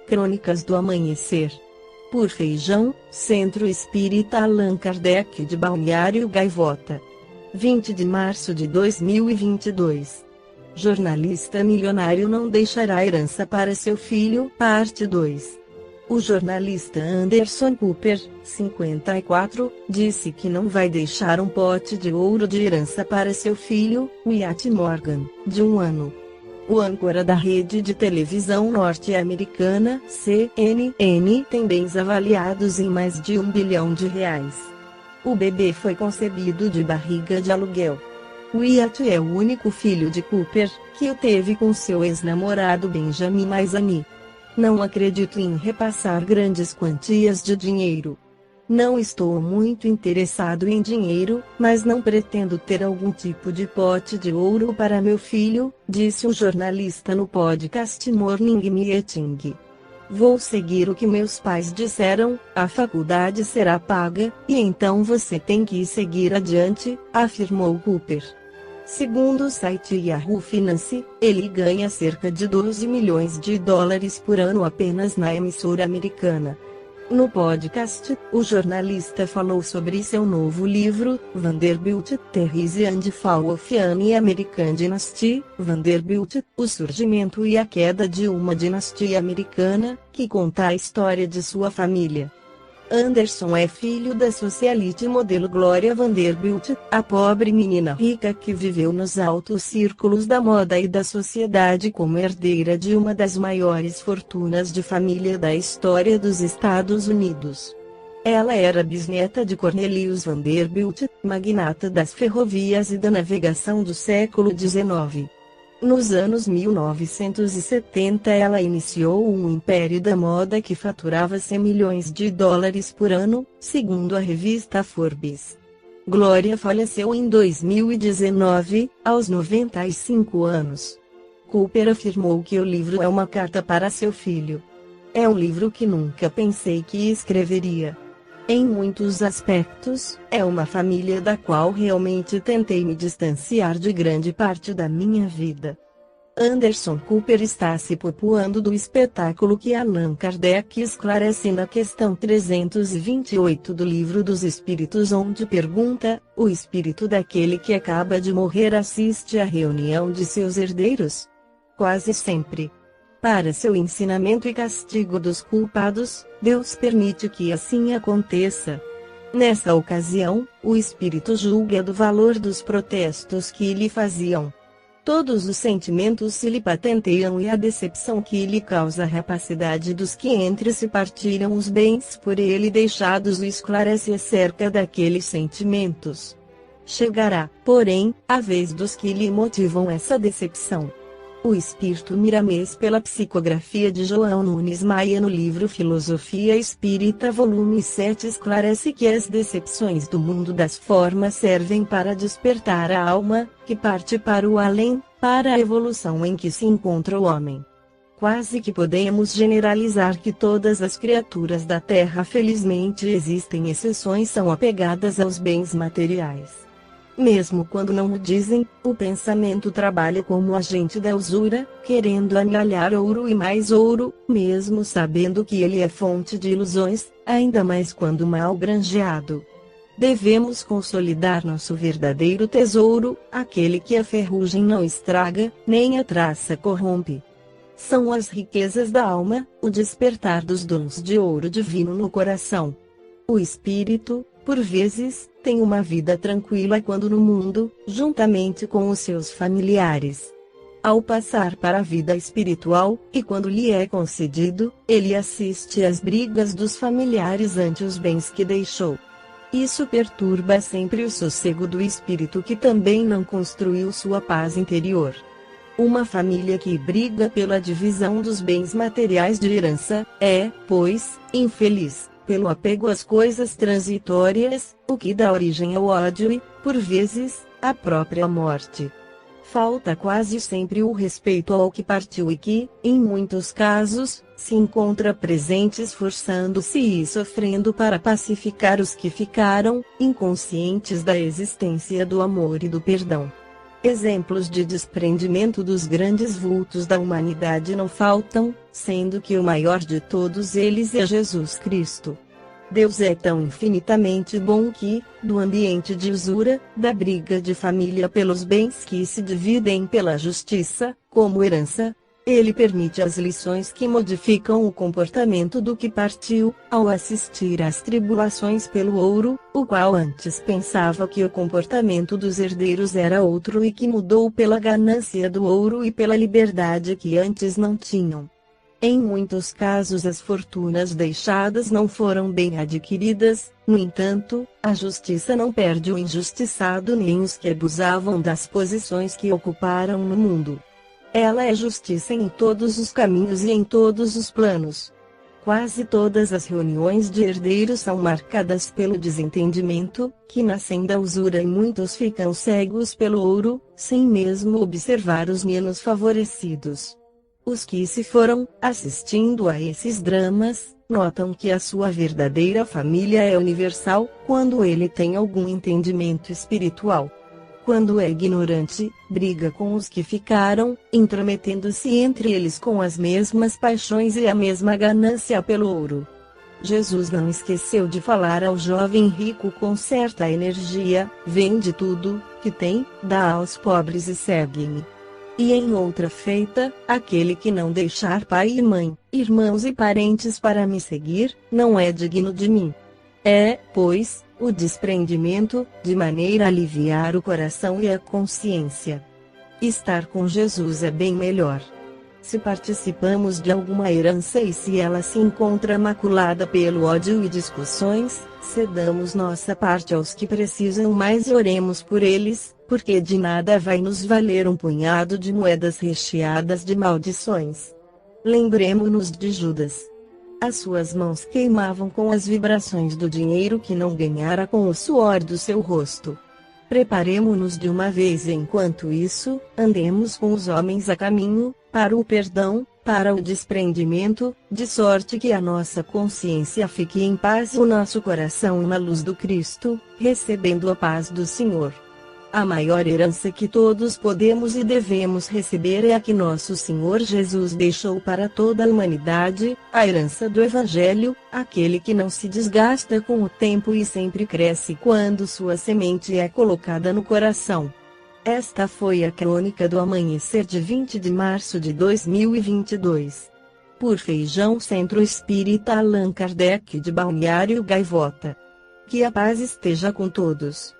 Crônicas do Amanhecer. Por Feijão, Centro Espírita Allan Kardec de Balneário Gaivota. 20 de março de 2022. Jornalista milionário não deixará herança para seu filho, parte 2. O jornalista Anderson Cooper, 54, disse que não vai deixar um pote de ouro de herança para seu filho, Wyatt Morgan, de 1 ano. O âncora da rede de televisão norte-americana, CNN, tem bens avaliados em mais de R$1 bilhão. O bebê foi concebido de barriga de aluguel. Wyatt é o único filho de Cooper, que o teve com seu ex-namorado Benjamin Maisani. Não acredito em repassar grandes quantias de dinheiro. Não estou muito interessado em dinheiro, mas não pretendo ter algum tipo de pote de ouro para meu filho, disse o jornalista no podcast Morning Meeting. Vou seguir o que meus pais disseram, a faculdade será paga, e então você tem que seguir adiante, afirmou Cooper. Segundo o site Yahoo Finance, ele ganha cerca de $12 milhões por ano apenas na emissora americana. No podcast, o jornalista falou sobre seu novo livro, Vanderbilt, The Rise and Fall of an American Dynasty, Vanderbilt, o surgimento e a queda de uma dinastia americana, que conta a história de sua família. Anderson é filho da socialite modelo Gloria Vanderbilt, a pobre menina rica que viveu nos altos círculos da moda e da sociedade como herdeira de uma das maiores fortunas de família da história dos Estados Unidos. Ela era bisneta de Cornelius Vanderbilt, magnata das ferrovias e da navegação do século XIX. Nos anos 1970 ela iniciou um império da moda que faturava US$100 milhões por ano, segundo a revista Forbes. Gloria faleceu em 2019, aos 95 anos. Cooper afirmou que o livro é uma carta para seu filho. É um livro que nunca pensei que escreveria. Em muitos aspectos, é uma família da qual realmente tentei me distanciar de grande parte da minha vida. Anderson Cooper está se poupando do espetáculo que Allan Kardec esclarece na questão 328 do Livro dos Espíritos, onde pergunta: o espírito daquele que acaba de morrer assiste à reunião de seus herdeiros? Quase sempre. Para seu ensinamento e castigo dos culpados, Deus permite que assim aconteça. Nessa ocasião, o espírito julga do valor dos protestos que lhe faziam. Todos os sentimentos se lhe patenteiam e a decepção que lhe causa a rapacidade dos que entre si partilham os bens por ele deixados o esclarece acerca daqueles sentimentos. Chegará, porém, a vez dos que lhe motivam essa decepção. O espírito Miramês, pela psicografia de João Nunes Maia no livro Filosofia Espírita volume 7, esclarece que as decepções do mundo das formas servem para despertar a alma, que parte para o além, para a evolução em que se encontra o homem. Quase que podemos generalizar que todas as criaturas da Terra, felizmente existem exceções, são apegadas aos bens materiais. Mesmo quando não o dizem, o pensamento trabalha como agente da usura, querendo amealhar ouro e mais ouro, mesmo sabendo que ele é fonte de ilusões, ainda mais quando mal granjeado. Devemos consolidar nosso verdadeiro tesouro, aquele que a ferrugem não estraga, nem a traça corrompe. São as riquezas da alma, o despertar dos dons de ouro divino no coração. O espírito, por vezes, tem uma vida tranquila quando no mundo, juntamente com os seus familiares. Ao passar para a vida espiritual, e quando lhe é concedido, ele assiste às brigas dos familiares ante os bens que deixou. Isso perturba sempre o sossego do espírito, que também não construiu sua paz interior. Uma família que briga pela divisão dos bens materiais de herança, é, pois, infeliz, pelo apego às coisas transitórias, o que dá origem ao ódio e, por vezes, à própria morte. Falta quase sempre o respeito ao que partiu e que, em muitos casos, se encontra presente esforçando-se e sofrendo para pacificar os que ficaram, inconscientes da existência do amor e do perdão. Exemplos de desprendimento dos grandes vultos da humanidade não faltam, sendo que o maior de todos eles é Jesus Cristo. Deus é tão infinitamente bom que, do ambiente de usura, da briga de família pelos bens que se dividem pela justiça, como herança, Ele permite as lições que modificam o comportamento do que partiu, ao assistir às tribulações pelo ouro, o qual antes pensava que o comportamento dos herdeiros era outro e que mudou pela ganância do ouro e pela liberdade que antes não tinham. Em muitos casos as fortunas deixadas não foram bem adquiridas, no entanto, a justiça não perde o injustiçado nem os que abusavam das posições que ocuparam no mundo. Ela é justiça em todos os caminhos e em todos os planos. Quase todas as reuniões de herdeiros são marcadas pelo desentendimento, que nascem da usura, e muitos ficam cegos pelo ouro, sem mesmo observar os menos favorecidos. Os que se foram, assistindo a esses dramas, notam que a sua verdadeira família é universal, quando ele tem algum entendimento espiritual. Quando é ignorante, briga com os que ficaram, intrometendo-se entre eles com as mesmas paixões e a mesma ganância pelo ouro. Jesus não esqueceu de falar ao jovem rico com certa energia: vende tudo que tem, dá aos pobres e segue-me. E em outra feita: aquele que não deixar pai e mãe, irmãos e parentes para me seguir, não é digno de mim. É, pois, o desprendimento, de maneira a aliviar o coração e a consciência. Estar com Jesus é bem melhor. Se participamos de alguma herança e se ela se encontra maculada pelo ódio e discussões, cedamos nossa parte aos que precisam mais e oremos por eles, porque de nada vai nos valer um punhado de moedas recheadas de maldições. Lembremo-nos de Judas. As suas mãos queimavam com as vibrações do dinheiro que não ganhara com o suor do seu rosto. Preparemo-nos de uma vez e enquanto isso, andemos com os homens a caminho, para o perdão, para o desprendimento, de sorte que a nossa consciência fique em paz e o nosso coração na luz do Cristo, recebendo a paz do Senhor. A maior herança que todos podemos e devemos receber é a que nosso Senhor Jesus deixou para toda a humanidade, a herança do Evangelho, aquele que não se desgasta com o tempo e sempre cresce quando sua semente é colocada no coração. Esta foi a crônica do amanhecer de 20 de março de 2022. Por Feijão Centro Espírita Allan Kardec de Balneário Gaivota. Que a paz esteja com todos.